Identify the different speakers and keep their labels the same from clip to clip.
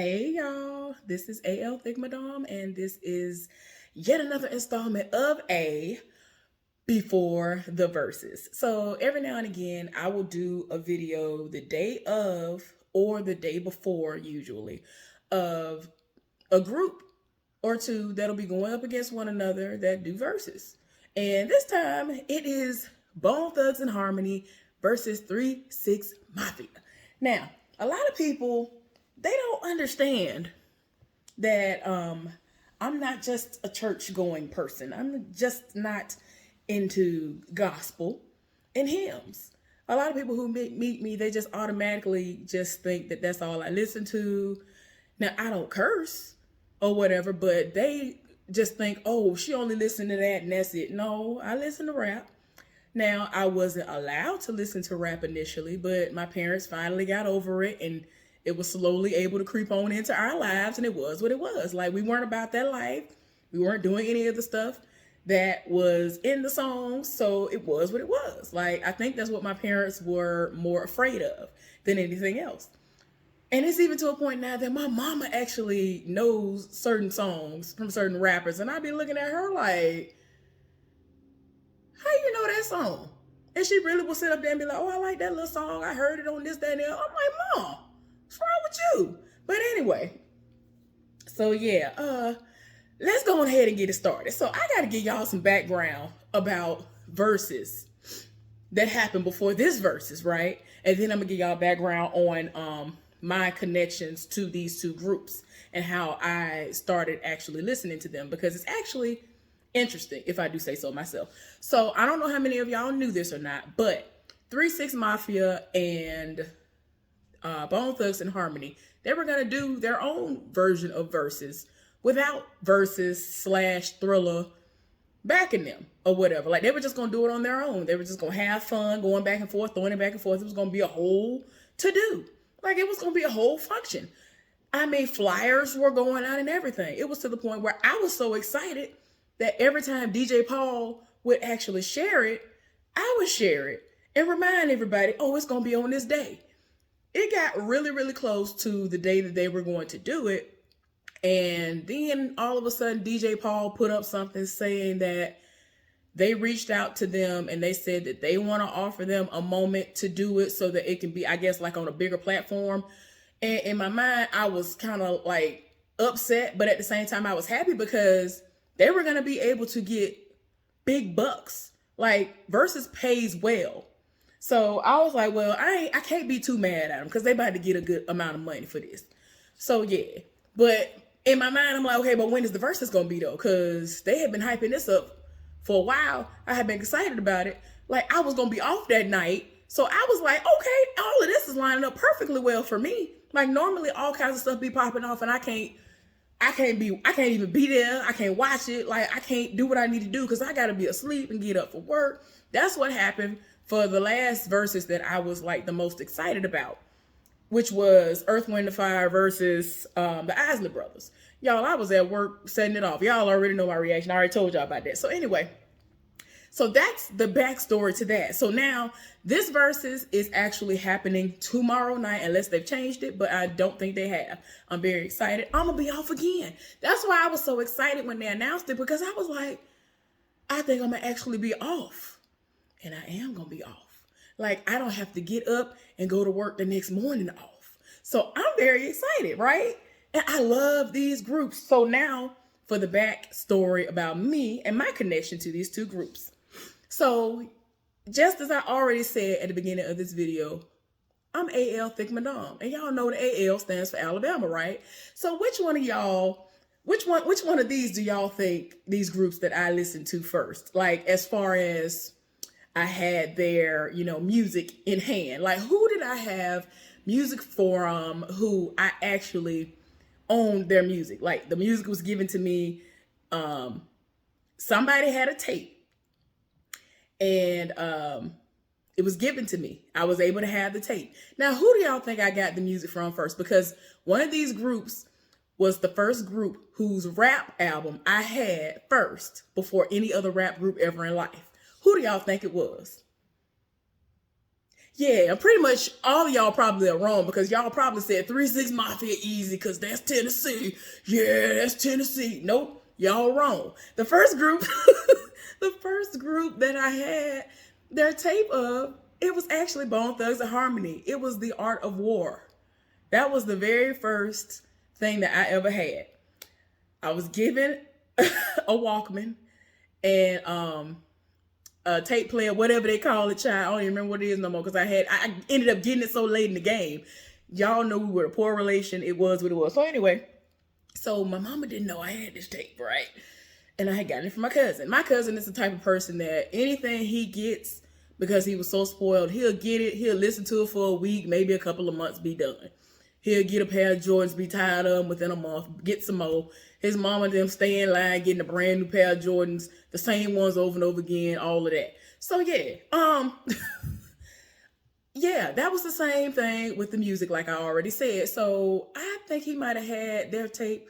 Speaker 1: Hey y'all, this is AL Thick Madame, and this is yet another installment of a Before the Verses. So every now and again, I will do a video the day of or the day before, usually, of a group or two that'll be going up against one another that do verses. And this time it is Bone Thugs and Harmony versus 3 6 Mafia. Now, a lot of people they don't understand that I'm not just a church going person. I'm just not into gospel and hymns. A lot of people who meet me, they just automatically just think that that's all I listen to. Now, I don't curse or whatever, but they just think, oh, she only listened to that and that's it. No, I listen to rap. Now, I wasn't allowed to listen to rap initially, but my parents finally got over it and it was slowly able to creep on into our lives, and it was what it was. Like, we weren't about that life. We weren't doing any of the stuff that was in the songs, so it was what it was. Like, I think that's what my parents were more afraid of than anything else. And it's even to a point now that my mama actually knows certain songs from certain rappers, and I'd be looking at her like, how you know that song? And she really will sit up there and be like, oh, I like that little song. I heard it on this, that, and the other. I'm like, Mom, what's wrong with you? But anyway, so yeah, let's go ahead and get it started. So I got to give y'all some background about verses that happened before this verses, right? And then I'm gonna give y'all background on my connections to these two groups and how I started actually listening to them, because it's actually interesting, if I do say so myself. So I don't know how many of y'all knew this or not, but 3 6 Mafia and Bone Thugs and Harmony, they were gonna do their own version of verses without verses slash thriller backing them or whatever. Like, they were just gonna do it on their own. They were just gonna have fun going back and forth, throwing it back and forth. It was gonna be a whole to do. Like, it was gonna be a whole function. I mean, flyers were going out and everything. It was to the point where I was so excited that every time DJ Paul would actually share it, I would share it and remind everybody, oh, it's gonna be on this day. It got really, really close to the day that they were going to do it. And then all of a sudden, DJ Paul put up something saying that they reached out to them and they said that they want to offer them a moment to do it so that it can be, I guess, like on a bigger platform. And in my mind, I was kind of like upset, but at the same time, I was happy because they were going to be able to get big bucks. Like, Versus pays well. So I was like, well, I can't be too mad at them because they about to get a good amount of money for this. So yeah, but in my mind, I'm like, okay, but when is the Versus gonna be though? Because they had been hyping this up for a while. I had been excited about it. Like, I was gonna be off that night, so I was like, okay, all of this is lining up perfectly well for me. Like, normally all kinds of stuff be popping off, and I can't even be there. I can't watch it. Like, I can't do what I need to do because I gotta be asleep and get up for work. That's what happened for the last verses that I was like the most excited about, which was Earth, Wind, and Fire versus the Isley Brothers. Y'all, I was at work setting it off. Y'all already know my reaction. I already told y'all about that. So anyway, so that's the backstory to that. So now this versus is actually happening tomorrow night, unless they've changed it, but I don't think they have. I'm very excited. I'm gonna be off again. That's why I was so excited when they announced it, because I was like, I think I'm gonna actually be off. And I am gonna be off. Like, I don't have to get up and go to work the next morning off. So I'm very excited, right? And I love these groups. So now for the backstory about me and my connection to these two groups. So just as I already said at the beginning of this video, I'm AL Thick Madame. And y'all know the AL stands for Alabama, right? So which one of these do y'all think, these groups that I listen to first? Like, as far as I had their, music in hand. Like, who did I have music from who I actually owned their music? Like, the music was given to me. Somebody had a tape and it was given to me. I was able to have the tape. Now, who do y'all think I got the music from first? Because one of these groups was the first group whose rap album I had first before any other rap group ever in life. Who do y'all think it was? Yeah, pretty much all of y'all probably are wrong because y'all probably said 3-6 Mafia easy because that's Tennessee. Yeah, that's Tennessee. Nope, y'all wrong. The first group, the first group that I had their tape of, it was actually Bone Thugs and Harmony. It was The Art of War. That was the very first thing that I ever had. I was given a Walkman and a tape player, whatever they call it, child. I don't even remember what it is no more because I ended up getting it so late in the game. Y'all know we were a poor relation. It was what it was. So anyway, so my mama didn't know I had this tape, right? And I had gotten it from my cousin. My cousin is the type of person that anything he gets, because he was so spoiled, he'll get it, he'll listen to it for a week, maybe a couple of months, be done. He'll get a pair of Jordans, be tired of them within a month, get some more. His mama and them stay in line getting a brand new pair of Jordans, the same ones over and over again, all of that. So yeah, yeah, that was the same thing with the music, like I already said. So I think he might have had their tape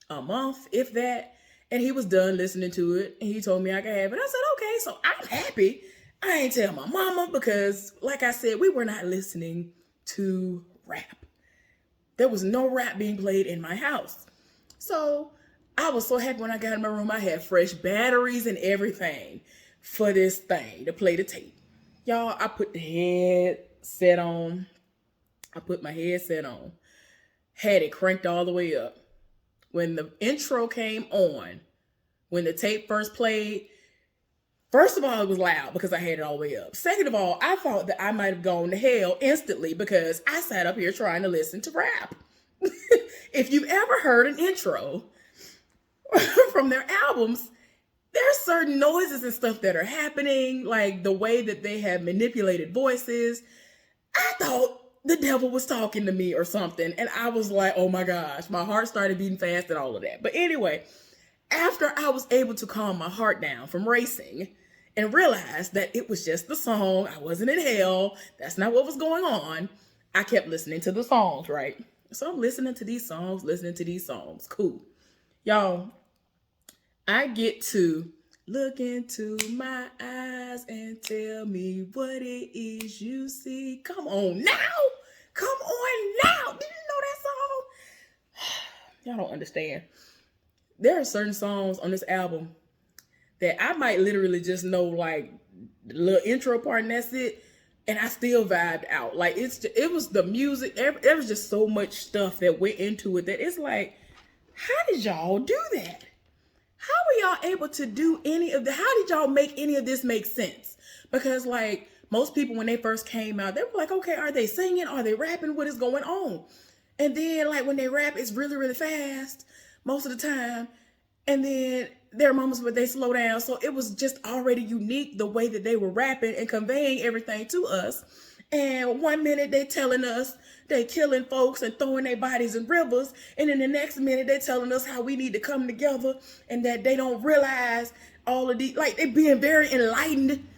Speaker 1: a month, if that, and he was done listening to it, and he told me I could have it. I said, okay, so I'm happy. I ain't tell my mama because, like I said, we were not listening to rap. There was no rap being played in my house. So I was so happy when I got in my room. I had fresh batteries and everything for this thing to play the tape. Y'all, I put the headset on. I put my headset on. Had it cranked all the way up. When the intro came on, when the tape first played, first of all, it was loud because I had it all the way up. Second of all, I thought that I might have gone to hell instantly because I sat up here trying to listen to rap. If you've ever heard an intro from their albums, there's certain noises and stuff that are happening, like the way that they have manipulated voices. I thought the devil was talking to me or something. And I was like, oh my gosh, my heart started beating fast and all of that. But anyway, after I was able to calm my heart down from racing and realize that it was just the song, I wasn't in hell, that's not what was going on, I kept listening to the songs, right? So I'm listening to these songs, cool. Y'all, I get to look into my eyes and tell me what it is you see. Come on now. Come on now. Did you know that song? Y'all don't understand. There are certain songs on this album that I might literally just know like the little intro part and that's it. And I still vibed out. Like it was the music. There was just so much stuff that went into it that it's like, how did y'all do that? How were y'all able to do any of that? How did y'all make any of this make sense? Because like most people, when they first came out, they were like, okay, are they singing? Are they rapping? What is going on? And then like when they rap, it's really, really fast most of the time. And then there are moments where they slow down. So it was just already unique the way that they were rapping and conveying everything to us. And 1 minute they telling us they killing folks and throwing their bodies in rivers. And then the next minute they telling us how we need to come together and that they don't realize all of these, like they being very enlightened.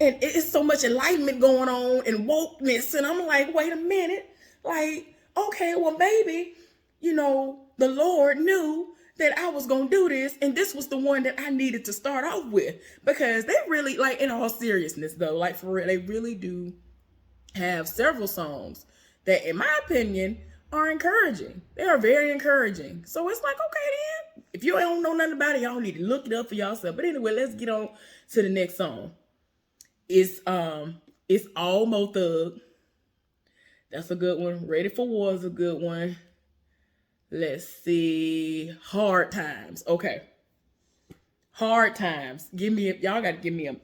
Speaker 1: And it's so much enlightenment going on and wokeness. And I'm like, wait a minute. Like, okay, well, maybe, you know, the Lord knew that I was going to do this. And this was the one that I needed to start off with. Because they really, like, in all seriousness, though, like for real, they really do have several songs that, in my opinion, are encouraging. They are very encouraging. So it's like, okay, then, if you don't know nothing about it, y'all need to look it up for yourself. But anyway, let's get on to the next song. It's All Mo Thug. That's a good one. Ready for War is a good one. Let's see. Hard Times. Okay. Hard Times. Y'all gotta give me a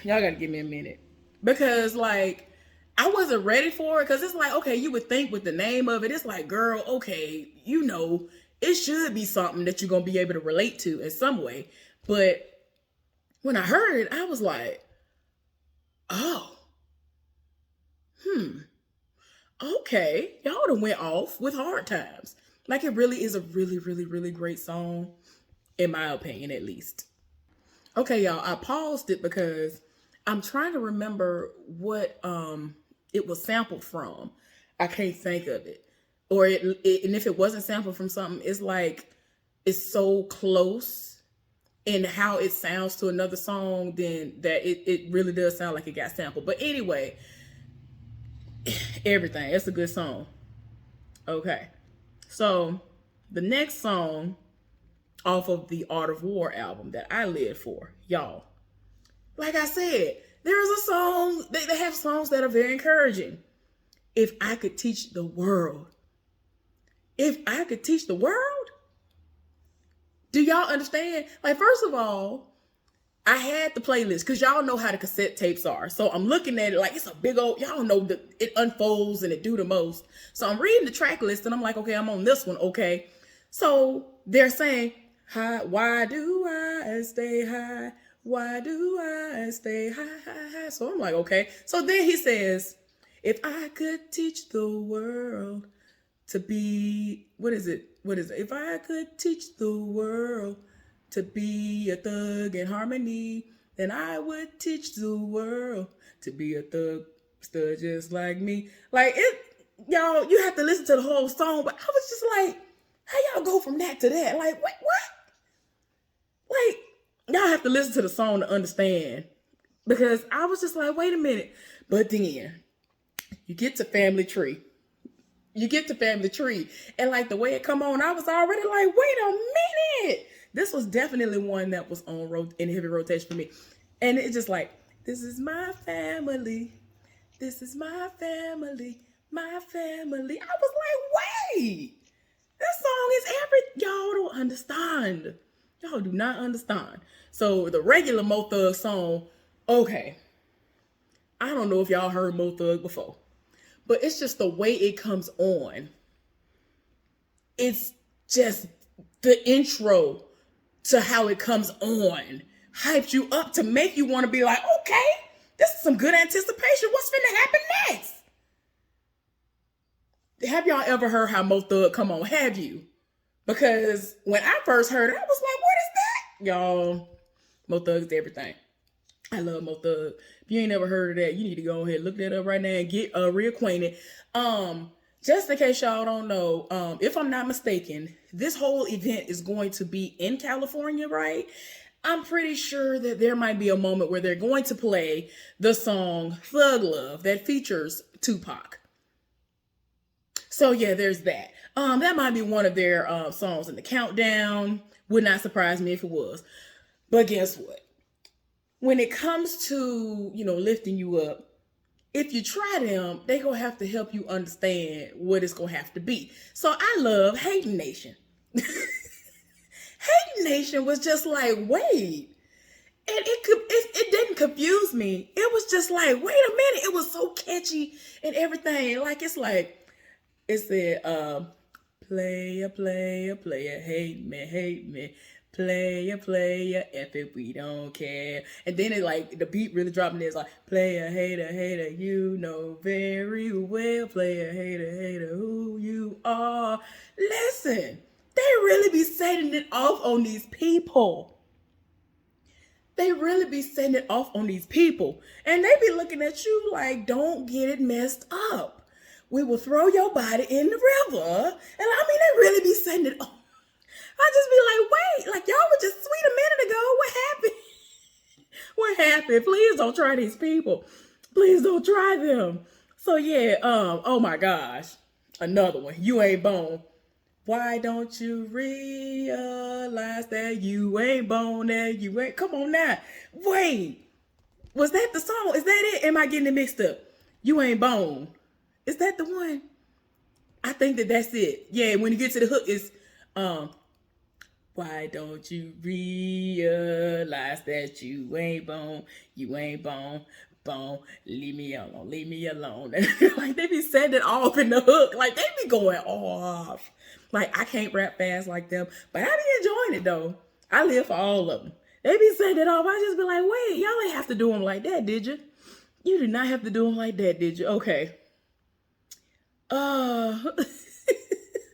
Speaker 1: minute. Because like I wasn't ready for it. Because it's like, okay, you would think with the name of it, it's like, girl, okay, you know, it should be something that you're gonna be able to relate to in some way. But when I heard it, I was like, oh. Okay, y'all done went off with Hard Times. Like it really is a really, really, really great song, in my opinion, at least. Okay, y'all, I paused it because I'm trying to remember what it was sampled from. I can't think of it. And if it wasn't sampled from something, it's like, it's so close and how it sounds to another song, then that it really does sound like it got sampled. But anyway, everything. It's a good song. Okay. So the next song off of the Art of War album that I live for, y'all. Like I said, there's a song, they have songs that are very encouraging. If I could teach the world. If I could teach the world? Do y'all understand? Like, first of all, I had the playlist because y'all know how the cassette tapes are. So I'm looking at it like it's a big old, y'all know that it unfolds and it do the most. So I'm reading the track list and I'm like, okay, I'm on this one. Okay. So they're saying, hi, why do I stay high? Why do I stay high, high, high? So I'm like, okay. So then he says, if I could teach the world to be, what is it? If I could teach the world to be a thug in harmony, then I would teach the world to be a thug stud just like me. Like it, y'all, you have to listen to the whole song, but I was just like, how y'all go from that to that? Like, what? Like, y'all have to listen to the song to understand. Because I was just like, wait a minute. But then you get to Family Tree. And like the way it come on, I was already like, wait a minute. This was definitely one that was on in heavy rotation for me. And it's just like, this is my family. This is my family. My family. I was like, wait. This song is y'all don't understand. Y'all do not understand. So the regular Mo Thug song, okay. I don't know if y'all heard Mo Thug before, but it's just the way it comes on. It's just the intro to how it comes on hypes you up to make you want to be like, okay, this is some good anticipation. What's finna happen next? Have y'all ever heard how Mo Thug come on? Have you? Because when I first heard it, I was like, what is that? Y'all, Mo Thug's everything. I love Mo Thug. If you ain't never heard of that, you need to go ahead, look that up right now and get reacquainted. Just in case y'all don't know, if I'm not mistaken, this whole event is going to be in California, right? I'm pretty sure that there might be a moment where they're going to play the song Thug Love that features Tupac. So yeah, there's that. That might be one of their songs in the countdown. Would not surprise me if it was. But guess what? When it comes to, lifting you up, if you try them, they gonna have to help you understand what it's gonna have to be. So I love Hating Nation. Hating Nation was just like, wait. And it didn't confuse me. It was just like, wait a minute. It was so catchy and everything. Like, it said, player, hate me. Player, F it, we don't care. And then it like, the beat really dropping there. It's like, player, hater, you know very well. Player, hater, who you are. Listen, they really be setting it off on these people. And they be looking at you like, don't get it messed up. We will throw your body in the river. And I mean, they really be setting it off. I just be like, wait, like y'all were just sweet a minute ago. What happened? What happened? Please don't try these people. Please don't try them. So yeah, oh my gosh. Another one. You ain't bone. Why don't you realize that you ain't bone, that you ain't, come on now. Wait, was that the song? Is that it? Am I getting it mixed up? You ain't bone. Is that the one? I think that's it. Yeah, when you get to the hook, it's, why don't you realize that you ain't bone, leave me alone. Like, they be setting it off in the hook. Like, they be going off. Like, I can't rap fast like them, but I be enjoying it, though. I live for all of them. They be setting it off. I just be like, wait, y'all ain't have to do them like that, did you? You did not have to do them like that, did you? Okay.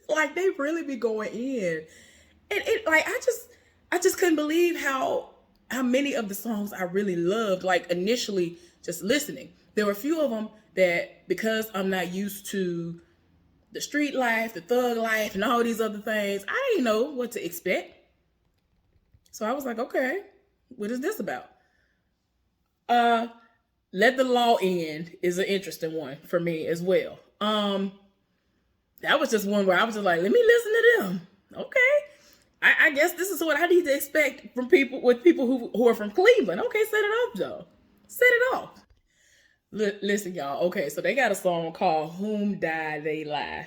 Speaker 1: Like, they really be going in. And it, like, I just couldn't believe how many of the songs I really loved, like, initially just listening. There were a few of them that, because I'm not used to the street life, the thug life, and all these other things, I didn't know what to expect. So I was like, okay, what is this about? Uh, Let the Law End is an interesting one for me as well. That was just one where I was just like, let me listen to them. Okay. I guess this is what I need to expect from people who are from Cleveland. Okay, set it off, Joe. Set it off. Listen, y'all. Okay, so they got a song called "Whom Die They Lie."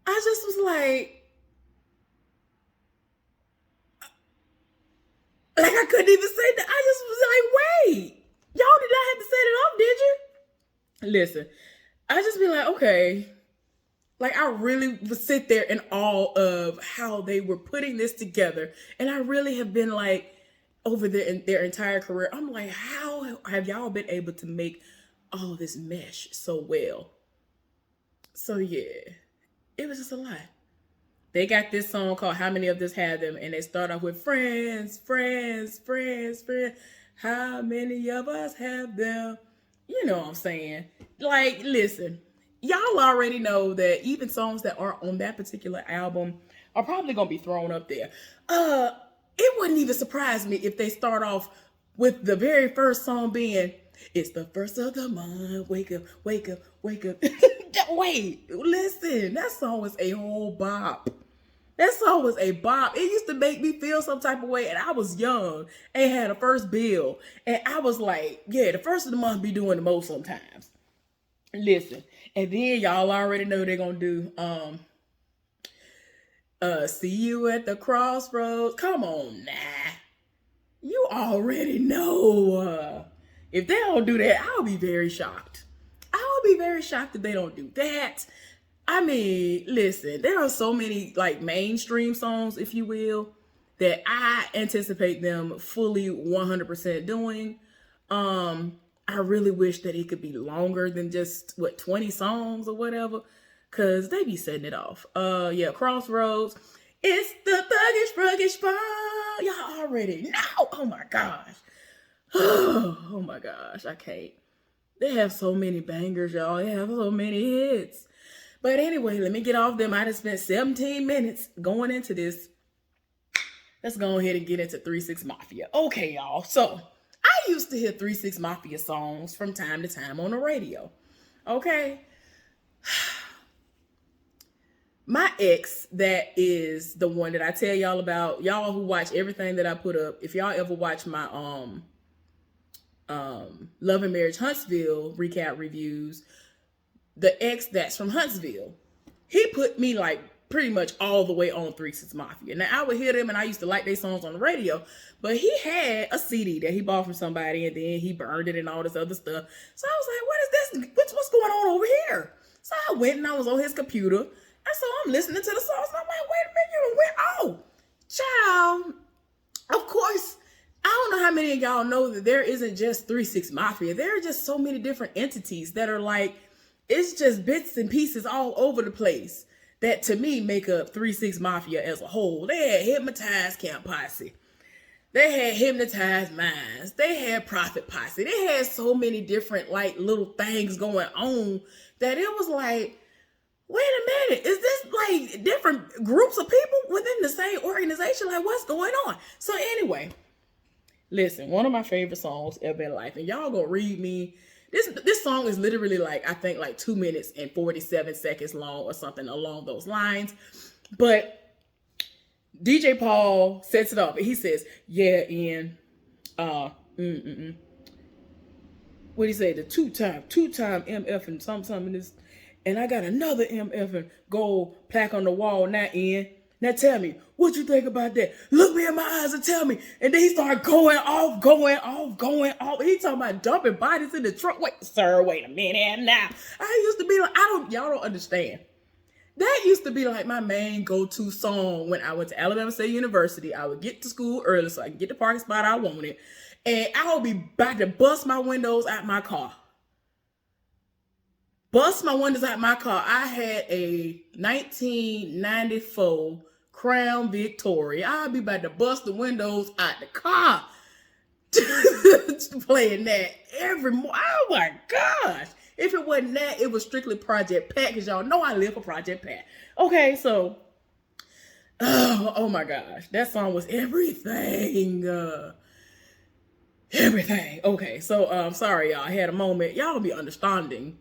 Speaker 1: I just was like I couldn't even say that. I just was like, wait, y'all did not have to set it off, did you? Listen, I just be like, okay. Like I really would sit there in awe of how they were putting this together, and I really have been like, over their entire career, I'm like, how have y'all been able to make all this mesh so well? So yeah, it was just a lot. They got this song called "How Many of Us Have Them," and they start off with "Friends, friends, friends, friends. How many of us have them?" You know what I'm saying? Like, listen, y'all already know that even songs that aren't on that particular album are probably gonna be thrown up there. It wouldn't even surprise me if they start off with the very first song being "It's the first of the month. Wake up, wake up, wake up." Wait, listen, that song was a whole bop. That song was a bop. It used to make me feel some type of way, and I was young and had a first bill, and I was like, yeah, the first of the month be doing the most sometimes. Listen, and then y'all already know they're gonna do "See You at the Crossroads." Come on now. You already know. If they don't do that, I'll be very shocked. I'll be very shocked if they don't do that. I mean, listen, there are so many like mainstream songs, if you will, that I anticipate them fully 100% doing. I really wish that it could be longer than just 20 songs or whatever, cause they be setting it off. Yeah, Crossroads. It's the thuggish, ruggish fun. Y'all already know. Oh my gosh. Oh my gosh, I can't. They have so many bangers, y'all. They have so many hits. But anyway, let me get off them. I just spent 17 minutes going into this. Let's go ahead and get into 3 6 Mafia. Okay, y'all. So I used to hear 3 6 Mafia songs from time to time on the radio. Okay. My ex, that is the one that I tell y'all about, y'all who watch everything that I put up. If y'all ever watch my Love and Marriage Huntsville recap reviews, the ex that's from Huntsville, he put me like pretty much all the way on 3 6 Mafia. Now I would hear them and I used to like their songs on the radio, but he had a CD that he bought from somebody and then he burned it and all this other stuff. So I was like, what is this? What's going on over here? So I went and I was on his computer, and so I'm listening to the songs and I'm like, wait a minute, you went, oh, child. Of course, I don't know how many of y'all know that there isn't just 3 6 Mafia. There are just so many different entities that are like, it's just bits and pieces all over the place that to me make up 3 6 Mafia as a whole. They had Hypnotized Camp Posse. They had Hypnotized Minds. They had Profit Posse. They had so many different like little things going on that it was like, wait a minute, is this like different groups of people within the same organization? Like, what's going on? So anyway, listen, one of my favorite songs ever in life, and y'all gonna read me. This song is literally like, I think like 2 minutes and 47 seconds long or something along those lines. But DJ Paul sets it up and he says, yeah, Ian, what do you say? The two-time MF and something in this, and I got another MF and gold plaque on the wall now, Ian. Now tell me, what you think about that? Look me in my eyes and tell me. And then he started going off. He talking about dumping bodies in the truck. Wait, sir, wait a minute now. I used to be like, y'all don't understand. That used to be like my main go-to song when I went to Alabama State University. I would get to school early so I could get the parking spot I wanted. And I would be about to bust my windows out my car. I had a 1994 Crown Victoria. I'd be about to bust the windows out the car. Playing that every morning. Oh my gosh. If it wasn't that, it was strictly Project Pat, because y'all know I live for Project Pat. Okay, so Oh my gosh, that song was everything. Everything. Okay, so sorry y'all, I had a moment. Y'all be understanding.